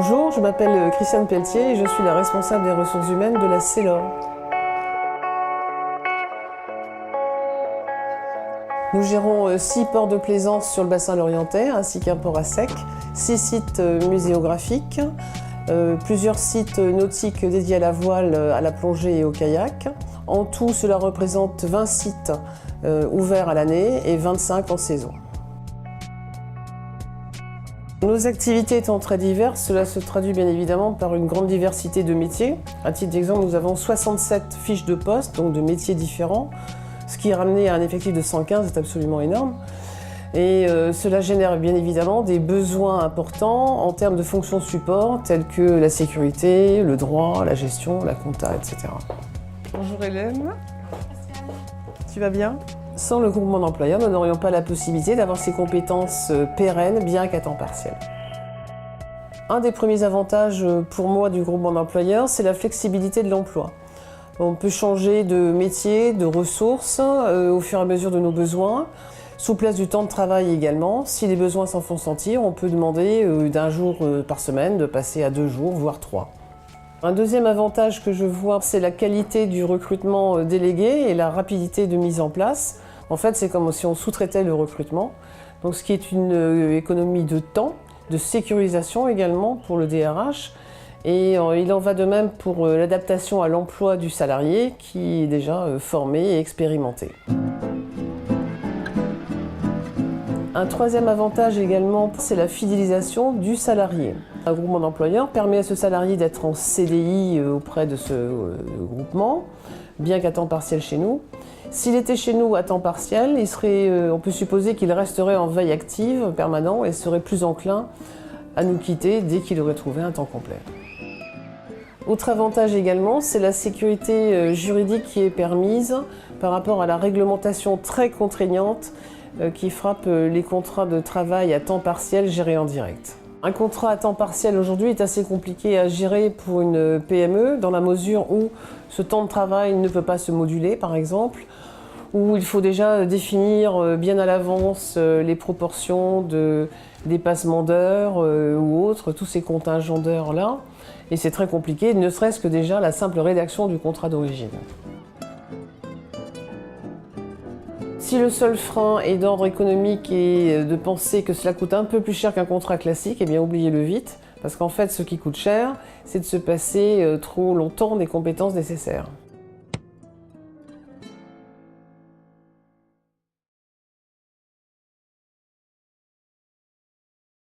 Bonjour, je m'appelle Christiane Pelletier et je suis la responsable des ressources humaines de la Célor. Nous gérons 6 ports de plaisance sur le bassin lorientais ainsi qu'un port à sec, 6 sites muséographiques, plusieurs sites nautiques dédiés à la voile, à la plongée et au kayak. En tout, cela représente 20 sites ouverts à l'année et 25 en saison. Nos activités étant très diverses, cela se traduit bien évidemment par une grande diversité de métiers. À titre d'exemple, nous avons 67 fiches de poste, donc de métiers différents, ce qui est ramené à un effectif de 115 est absolument énorme. Et cela génère bien évidemment des besoins importants en termes de fonctions support, telles que la sécurité, le droit, la gestion, la compta, etc. Bonjour Hélène. Tu vas bien ? Sans le groupement d'employeurs, nous n'aurions pas la possibilité d'avoir ces compétences pérennes, bien qu'à temps partiel. Un des premiers avantages pour moi du groupement d'employeurs, c'est la flexibilité de l'emploi. On peut changer de métier, de ressources au fur et à mesure de nos besoins. Souplesse du temps de travail également. Si les besoins s'en font sentir, on peut demander d'un jour par semaine de passer à 2 jours, voire 3. Un deuxième avantage que je vois, c'est la qualité du recrutement délégué et la rapidité de mise en place. En fait, c'est comme si on sous-traitait le recrutement, donc ce qui est une économie de temps, de sécurisation également pour le DRH. Et il en va de même pour l'adaptation à l'emploi du salarié qui est déjà formé et expérimenté. Un troisième avantage également, c'est la fidélisation du salarié. Un groupement d'employeurs permet à ce salarié d'être en CDI auprès de ce groupement, bien qu'à temps partiel chez nous. S'il était chez nous à temps partiel, on peut supposer qu'il resterait en veille active permanent et serait plus enclin à nous quitter dès qu'il aurait trouvé un temps complet. Autre avantage également, c'est la sécurité juridique qui est permise par rapport à la réglementation très contraignante qui frappe les contrats de travail à temps partiel gérés en direct. Un contrat à temps partiel aujourd'hui est assez compliqué à gérer pour une PME dans la mesure où ce temps de travail ne peut pas se moduler par exemple, où il faut déjà définir bien à l'avance les proportions de dépassement d'heures ou autres, tous ces contingents d'heures là. Et c'est très compliqué, ne serait-ce que déjà la simple rédaction du contrat d'origine. Si le seul frein est d'ordre économique et de penser que cela coûte un peu plus cher qu'un contrat classique, eh bien oubliez-le vite, parce qu'en fait ce qui coûte cher, c'est de se passer trop longtemps des compétences nécessaires.